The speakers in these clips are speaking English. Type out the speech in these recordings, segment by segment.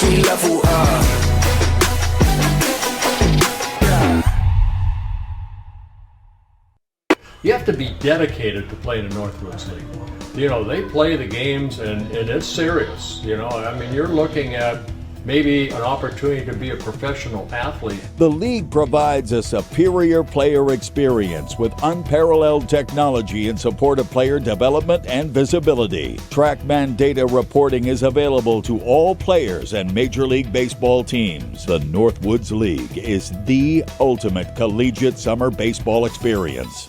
energy level up. You have to be dedicated to play in the Northwoods League. You know, they play the games and it's serious. You know, I mean, you're looking at maybe an opportunity to be a professional athlete. The league provides a superior player experience with unparalleled technology in support of player development and visibility. TrackMan data reporting is available to all players and Major League Baseball teams. The Northwoods League is the ultimate collegiate summer baseball experience.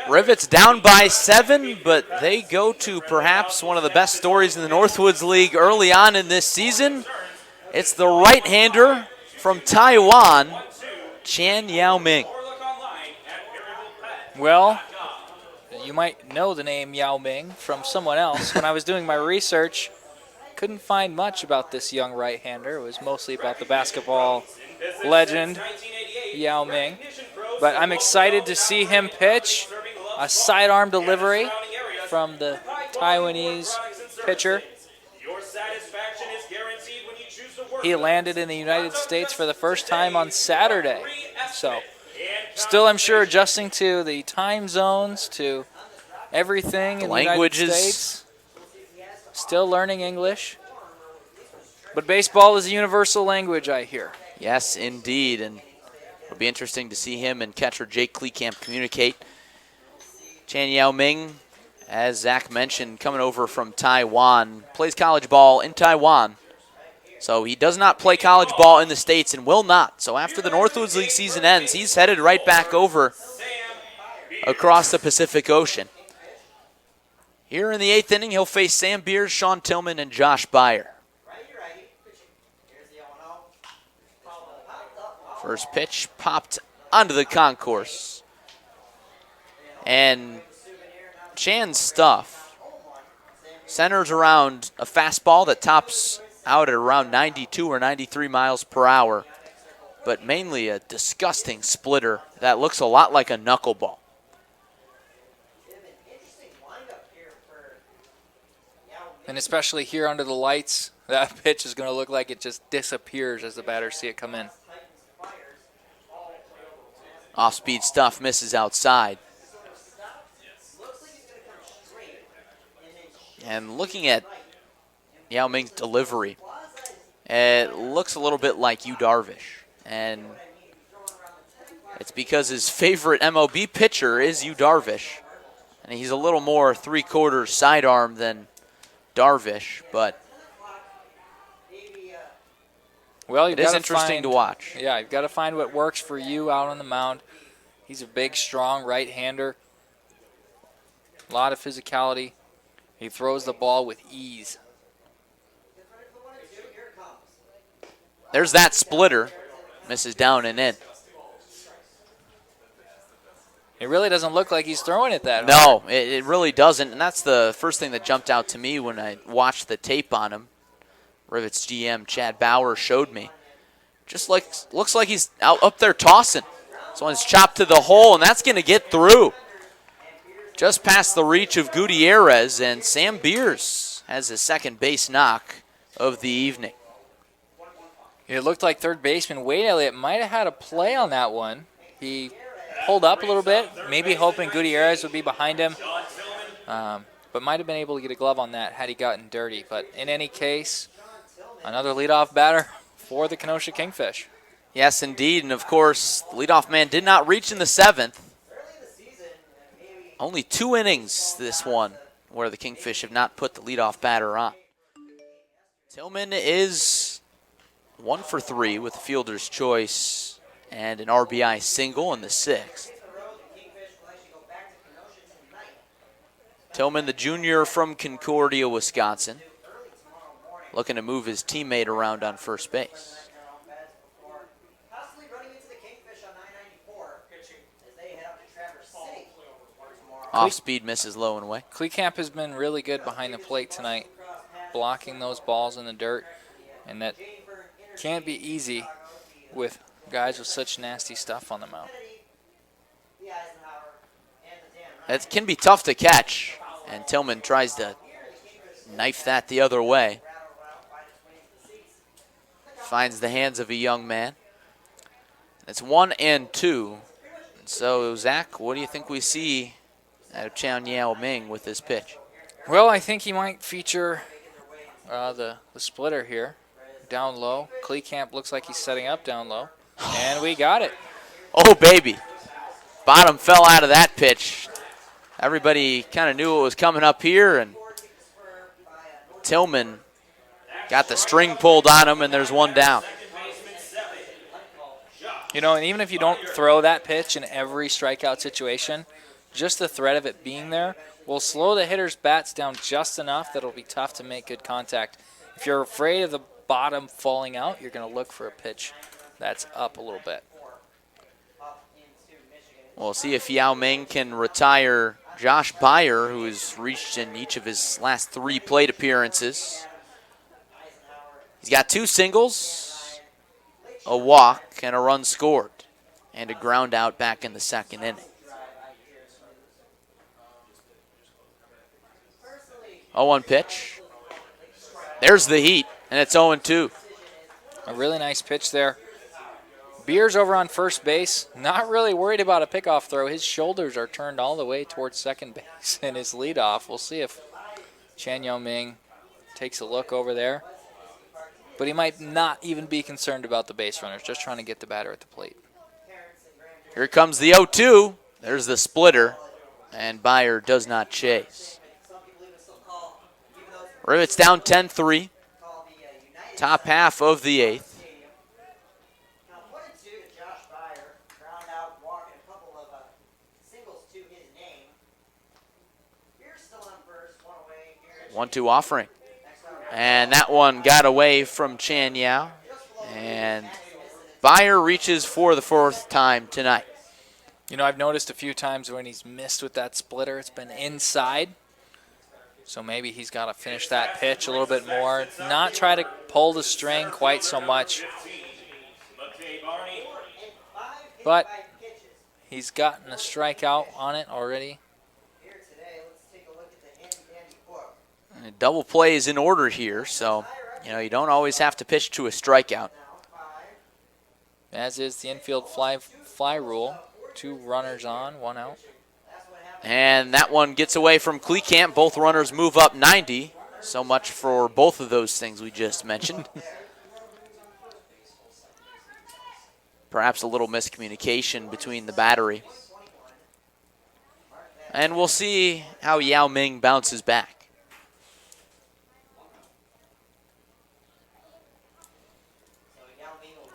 Rivets down by 7, but they go to perhaps one of the best stories in the Northwoods League early on in this season. It's the right-hander from Taiwan,詹曜銘. Well, you might know the name Yao Ming from someone else. When I was doing my research, couldn't find much about this young right-hander. It was mostly about the basketball legend, Yao Ming. But I'm excited to see him pitch. A sidearm delivery from the Taiwanese pitcher. He landed in the United States for the first time on Saturday. So still, I'm sure, adjusting to the time zones, to everything in the United States. Still learning English. But baseball is a universal language, I hear. Yes, indeed. And it'll be interesting to see him and catcher Jake Kleekamp communicate.詹曜銘, as Zach mentioned, coming over from Taiwan, plays college ball in Taiwan. So he does not play college ball in the States and will not. So after the Northwoods League season ends, he's headed right back over across the Pacific Ocean. Here in the 8th inning, he'll face Sam Beers, Sean Tillman, and Josh Beyer. First pitch popped onto the concourse. And Chan's stuff centers around a fastball that tops out at around 92 or 93 miles per hour, but mainly a disgusting splitter that looks a lot like a knuckleball. And especially here under the lights, that pitch is going to look like it just disappears as the batters see it come in. Off-speed stuff misses outside. And looking at Yao Ming's delivery, it looks a little bit like Yu Darvish. And it's because his favorite MLB pitcher is Yu Darvish. And he's a little more three-quarters sidearm than Darvish, but well, it is interesting to watch. Yeah, you've got to find what works for you out on the mound. He's a big, strong right-hander. A lot of physicality. He throws the ball with ease. There's that splitter. Misses down and in. It really doesn't look like he's throwing it that hard. No, it really doesn't. And that's the first thing that jumped out to me when I watched the tape on him. Rivets GM Chad Bauer showed me. Just like looks like he's up there tossing. This one's chopped to the hole, and that's going to get through. Just past the reach of Gutierrez, and Sam Beers has his second base knock of the evening. It looked like third baseman Wade Elliott might have had a play on that one. He pulled up a little bit, maybe hoping Gutierrez would be behind him, but might have been able to get a glove on that had he gotten dirty. But in any case, another leadoff batter for the Kenosha Kingfish. Yes, indeed, and of course, the leadoff man did not reach in the 7th. Only 2 innings this one where the Kingfish have not put the leadoff batter on. Tillman is 1 for 3 with a fielder's choice and an RBI single in the 6th. Tillman, the junior from Concordia, Wisconsin. looking to move his teammate around on first base. Off speed, misses low and away. Kleekamp has been really good behind the plate tonight, blocking those balls in the dirt, and that can't be easy with guys with such nasty stuff on the mound. That can be tough to catch, and Tillman tries to knife that the other way. Finds the hands of a young man. It's 1-2. So, Zach, what do you think we see out of Chan Yao Ming with this pitch? Well, I think he might feature the splitter here, down low. Kleekamp looks like he's setting up down low, and we got it. Oh, baby. Bottom fell out of that pitch. Everybody kind of knew it was coming up here, and Tillman got the string pulled on him, and there's one down. You know, and even if you don't throw that pitch in every strikeout situation, just the threat of it being there will slow the hitter's bats down just enough that it'll be tough to make good contact. If you're afraid of the bottom falling out, you're going to look for a pitch that's up a little bit. We'll see if Yao Ming can retire Josh Beyer, who has reached in each of his last 3 plate appearances. He's got 2 singles, a walk, and a run scored, and a ground out back in the second inning. 0-1 pitch. There's the heat, and it's 0-2. A really nice pitch there. Beers over on first base, not really worried about a pickoff throw. His shoulders are turned all the way towards second base in his leadoff. We'll see if Chan Yao Ming takes a look over there. But he might not even be concerned about the base runners, just trying to get the batter at the plate. Here comes the 0-2. There's the splitter, and Beyer does not chase. Rivets down 10-3. Top half of the 8th. One-two offering. And that one got away from Chan Yao. And Beyer reaches for the 4th time tonight. You know, I've noticed a few times when he's missed with that splitter, it's been inside. So maybe he's got to finish that pitch a little bit more. Not try to pull the string quite so much. But he's gotten a strikeout on it already. And double play is in order here, so you don't always have to pitch to a strikeout. As is the infield fly rule. 2 runners on, 1 out. And that one gets away from Kleekamp. Both runners move up 90. So much for both of those things we just mentioned. Perhaps a little miscommunication between the battery. And we'll see how Yao Ming bounces back.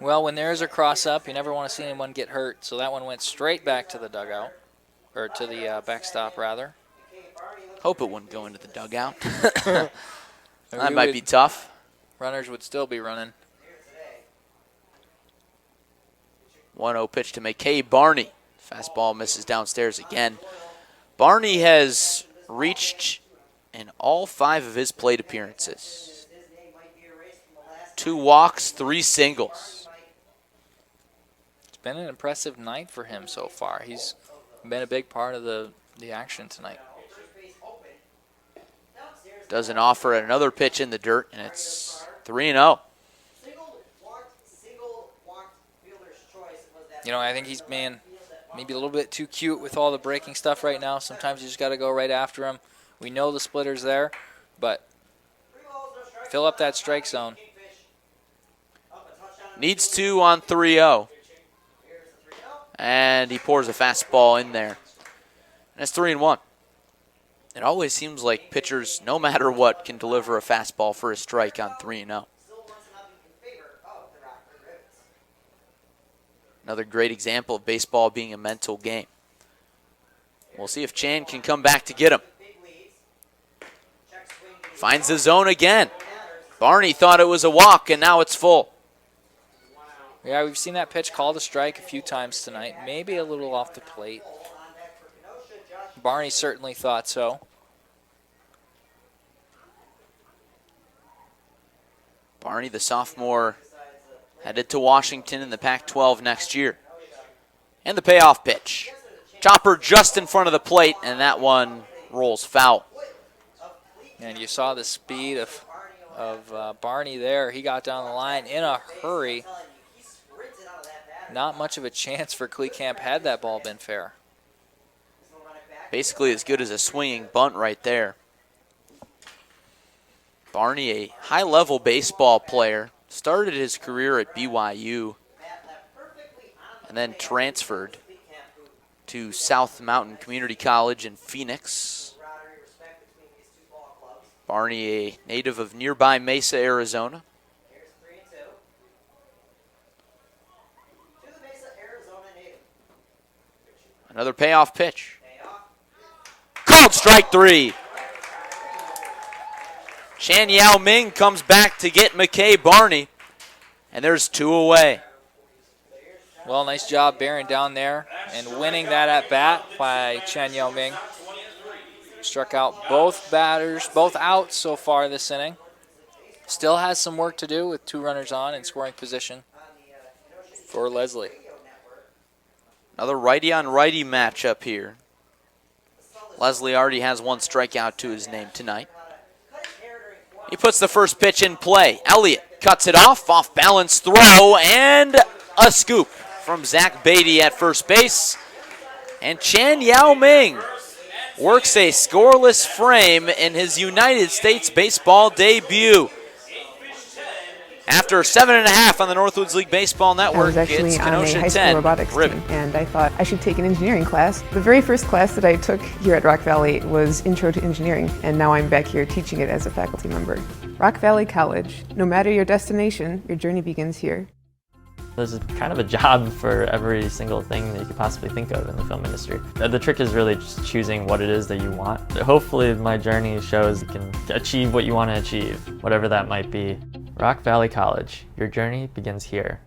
Well, when there's a cross-up, you never want to see anyone get hurt. So that one went straight back to the dugout, or to the backstop, rather. Hope it wouldn't go into the dugout. That might be tough. Runners would still be running. 1-0 pitch to McKay Barney. Fastball misses downstairs again. Barney has reached in all 5 of his plate appearances. 2 walks, 3 singles. It's been an impressive night for him so far. He's been a big part of the action tonight. Doesn't offer another pitch in the dirt, and it's 3-0. You know, I think he's been maybe a little bit too cute with all the breaking stuff right now. Sometimes you just got to go right after him. We know the splitter's there, but fill up that strike zone. Needs 2 on 3-0. And he pours a fastball in there. And it's 3-1. It always seems like pitchers, no matter what, can deliver a fastball for a strike on 3-0. Another great example of baseball being a mental game. We'll see if Chan can come back to get him. Finds the zone again. Barney thought it was a walk, and now it's full. Yeah, we've seen that pitch called a strike a few times tonight. Maybe a little off the plate. Barney certainly thought so. Barney, the sophomore, headed to Washington in the Pac-12 next year. And the payoff pitch. Chopper just in front of the plate, and that one rolls foul. And you saw the speed of Barney there. He got down the line in a hurry. Not much of a chance for Kleekamp had that ball been fair. Basically as good as a swinging bunt right there. Barney, a high-level baseball player, started his career at BYU and then transferred to South Mountain Community College in Phoenix. Barney, a native of nearby Mesa, Arizona. Another payoff pitch. Called strike 3. Chan Yao Ming comes back to get McKay Barney, and there's 2 away. Well, nice job bearing down there and winning that at-bat by Chan Yao Ming. Struck out both batters, both outs so far this inning. Still has some work to do with 2 runners on in scoring position for Leslie. Another righty-on-righty matchup here. Leslie already has 1 strikeout to his name tonight. He puts the first pitch in play. Elliott cuts it off balance throw, and a scoop from Zach Beatty at first base. And Chan Yao Ming works a scoreless frame in his United States baseball debut. After 7.5 on the Northwoods League Baseball Network, I was actually it's on a Kenosha high 10. school robotics team, and I thought I should take an engineering class. The very first class that I took here at Rock Valley was Intro to Engineering, and now I'm back here teaching it as a faculty member. Rock Valley College. No matter your destination, your journey begins here. There's kind of a job for every single thing that you could possibly think of in the film industry. The trick is really just choosing what it is that you want. Hopefully my journey shows you can achieve what you want to achieve, whatever that might be. Rock Valley College, your journey begins here.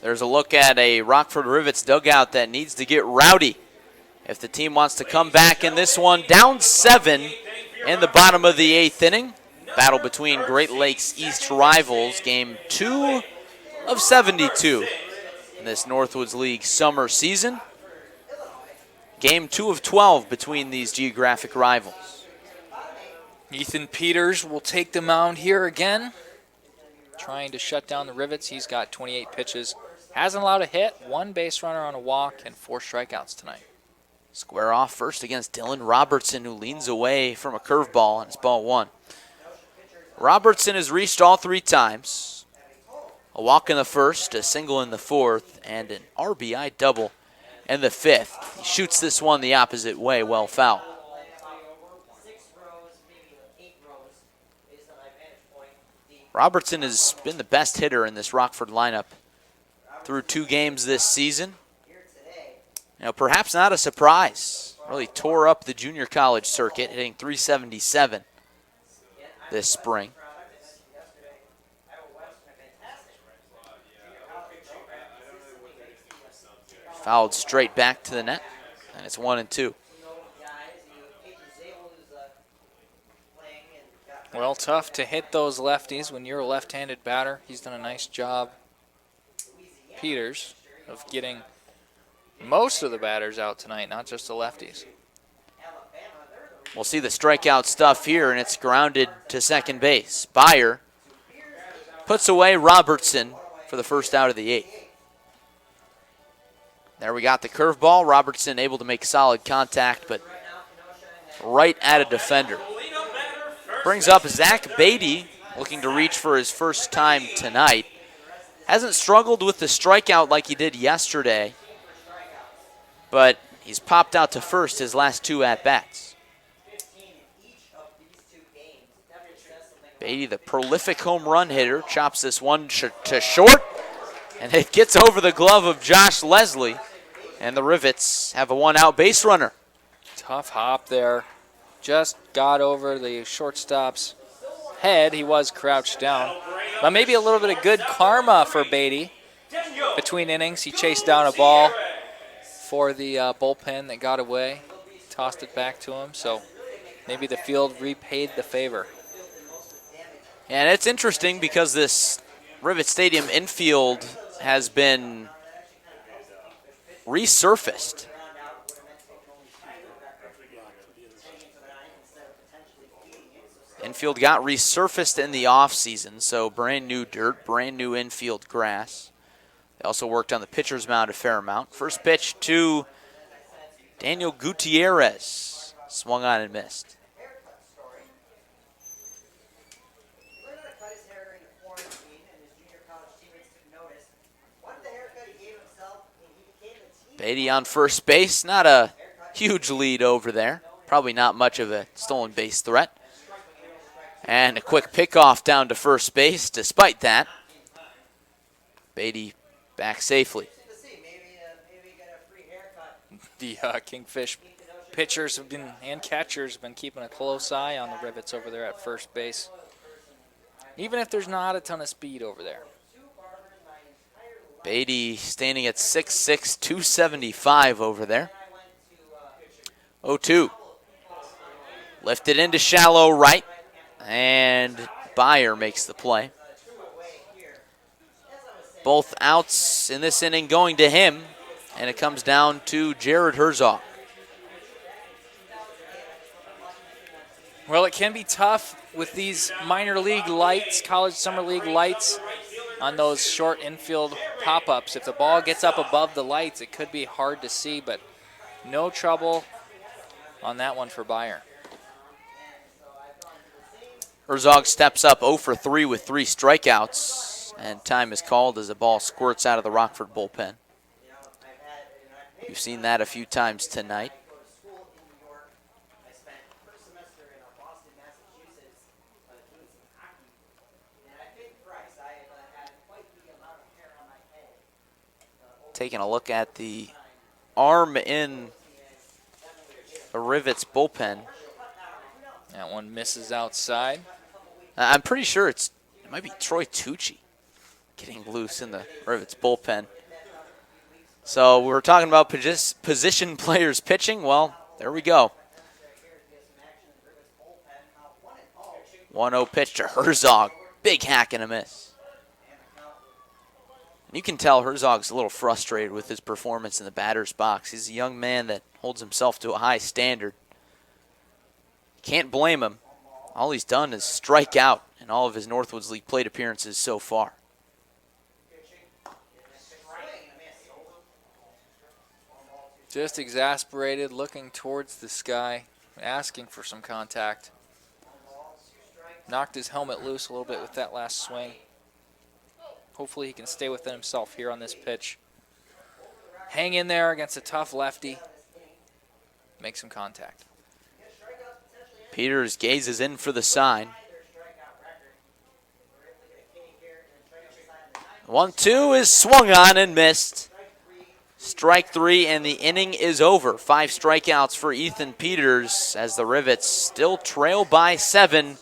There's a look at a Rockford Rivets dugout that needs to get rowdy if the team wants to come back in this one. Down 7 in the bottom of the 8th inning. Battle between Great Lakes East rivals. Game 2 of 72 in this Northwoods League summer season. Game 2 of 12 between these geographic rivals. Ethan Peters will take the mound here again, trying to shut down the Rivets. He's got 28 pitches. Hasn't allowed a hit, 1 base runner on a walk, and 4 strikeouts tonight. Square off first against Dylan Robertson, who leans away from a curveball, and it's ball 1. Robertson has reached all 3 times. A walk in the first, a single in the 4th, and an RBI double in the 5th. He shoots this one the opposite way, well foul. Robertson has been the best hitter in this Rockford lineup through 2 games this season. Now, perhaps not a surprise. Really tore up the junior college circuit, hitting .377 this spring. Fouled straight back to the net, and it's 1-2. Well, tough to hit those lefties when you're a left-handed batter. He's done a nice job, Peters, of getting most of the batters out tonight, not just the lefties. We'll see the strikeout stuff here, and it's grounded to second base. Byer puts away Robertson for the first out of the 8th. There we got the curveball. Robertson able to make solid contact, but right at a defender. Brings up Zach Beatty, looking to reach for his first time tonight. Hasn't struggled with the strikeout like he did yesterday, but he's popped out to first his last 2 at-bats. Beatty, the prolific home run hitter, chops this one to short, and it gets over the glove of Josh Leslie, and the Rivets have a 1-out base runner. Tough hop there. Just got over the shortstop's head. He was crouched down. But maybe a little bit of good karma for Beatty. Between innings, he chased down a ball for the bullpen that got away, tossed it back to him, so maybe the field repaid the favor. And it's interesting because this Rivet Stadium infield has been resurfaced. Infield got resurfaced in the offseason, so brand new dirt, brand new infield grass. They also worked on the pitcher's mound a fair amount. First pitch to Daniel Gutierrez. Swung on and missed. Beatty on first base. Not a huge lead over there. Probably not much of a stolen base threat. And a quick pickoff down to first base. Despite that, Beatty back safely. The Kingfish pitchers have been and catchers have been keeping a close eye on the Rivets over there at first base. Even if there's not a ton of speed over there. Beatty standing at 6'6", 275 over there. 0-2. Lifted into shallow right, and Byer makes the play. Both outs in this inning going to him, and it comes down to Jared Herzog. Well, it can be tough with these minor league lights, college summer league lights, on those short infield pop-ups. If the ball gets up above the lights, it could be hard to see, but no trouble on that one for Byer. Herzog steps up 0 for 3 with 3 strikeouts, and time is called as the ball squirts out of the Rockford bullpen. You've seen that a few times tonight. Taking a look at the arm in the Rivets bullpen. That one misses outside. I'm pretty sure it might be Troy Tucci getting loose in the Rivets bullpen. So we were talking about position players pitching. Well, there we go. 1-0 pitch to Herzog. Big hack and a miss. You can tell Herzog's a little frustrated with his performance in the batter's box. He's a young man that holds himself to a high standard. Can't blame him. All he's done is strike out in all of his Northwoods League plate appearances so far. Just exasperated, looking towards the sky, asking for some contact. Knocked his helmet loose a little bit with that last swing. Hopefully he can stay within himself here on this pitch. Hang in there against a tough lefty. Make some contact. Peters gazes in for the sign. 1-2 is swung on and missed. Strike 3 and the inning is over. 5 strikeouts for Ethan Peters as the Rivets still trail by 7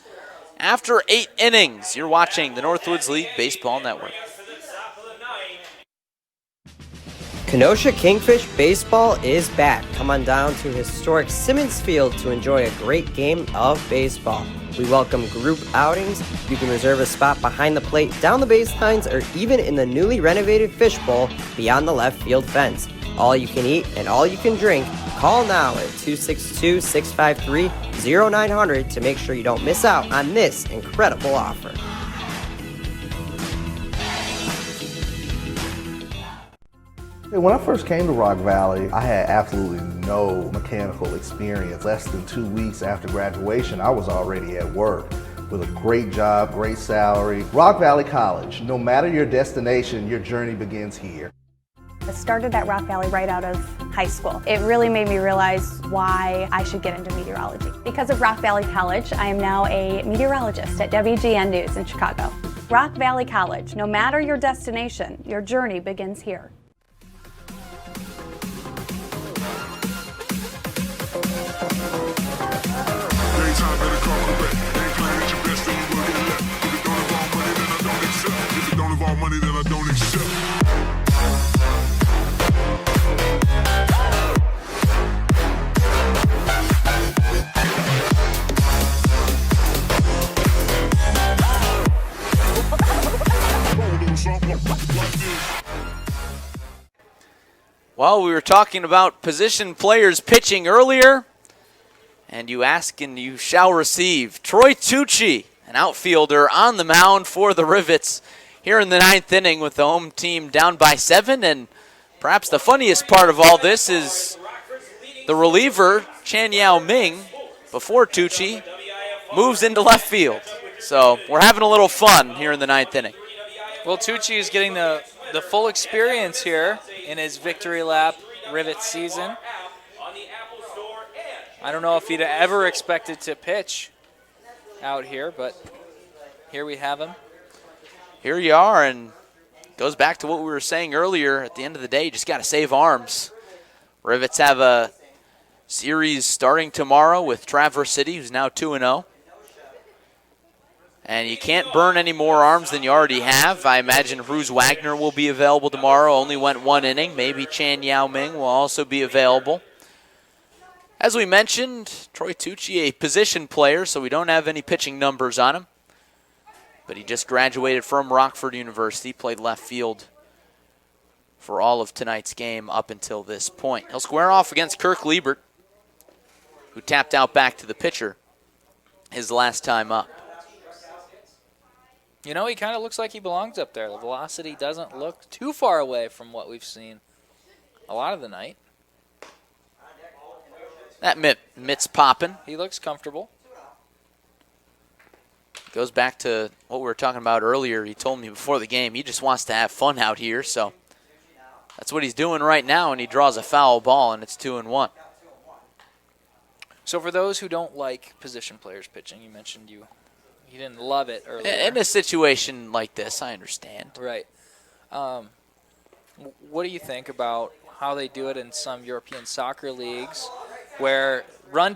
after 8 innings. You're watching the Northwoods League Baseball Network. Kenosha Kingfish Baseball is back. Come on down to historic Simmons Field to enjoy a great game of baseball. We welcome group outings. You can reserve a spot behind the plate, down the baselines, or even in the newly renovated fishbowl beyond the left field fence. All you can eat and all you can drink. Call now at 262-653-0900 to make sure you don't miss out on this incredible offer. When I first came to Rock Valley, I had absolutely no mechanical experience. Less than 2 weeks after graduation, I was already at work with a great job, great salary. Rock Valley College, no matter your destination, your journey begins here. I started at Rock Valley right out of high school. It really made me realize why I should get into meteorology. Because of Rock Valley College, I am now a meteorologist at WGN News in Chicago. Rock Valley College, no matter your destination, your journey begins here. Well, we were talking about position players pitching earlier, and you ask and you shall receive. Troy Tucci, an outfielder on the mound for the Rivets here in the 9th inning with the home team down by 7. And perhaps the funniest part of all this is the reliever, Chan Yao Ming, before Tucci, moves into left field. So we're having a little fun here in the 9th inning. Well, Tucci is getting the full experience here in his victory lap Rivet season. I don't know if he'd ever expected to pitch out here, but here we have him. Here you are, and it goes back to what we were saying earlier. At the end of the day, you just got to save arms. Rivets have a series starting tomorrow with Traverse City, who's now 2-0. And you can't burn any more arms than you already have. I imagine Bruce Wagner will be available tomorrow. Only went 1 inning. Maybe Chan Yao Ming will also be available. As we mentioned, Troy Tucci, a position player, so we don't have any pitching numbers on him. But he just graduated from Rockford University, played left field for all of tonight's game up until this point. He'll square off against Kirk Liebert, who tapped out back to the pitcher his last time up. You know, he kind of looks like he belongs up there. The velocity doesn't look too far away from what we've seen a lot of the night. That mitt's popping. He looks comfortable. Goes back to what we were talking about earlier. He told me before the game he just wants to have fun out here, so that's what he's doing right now, and he draws a foul ball, and it's 2-1. So for those who don't like position players pitching, you mentioned you didn't love it earlier. In a situation like this, I understand. Right. What do you think about how they do it in some European soccer leagues where run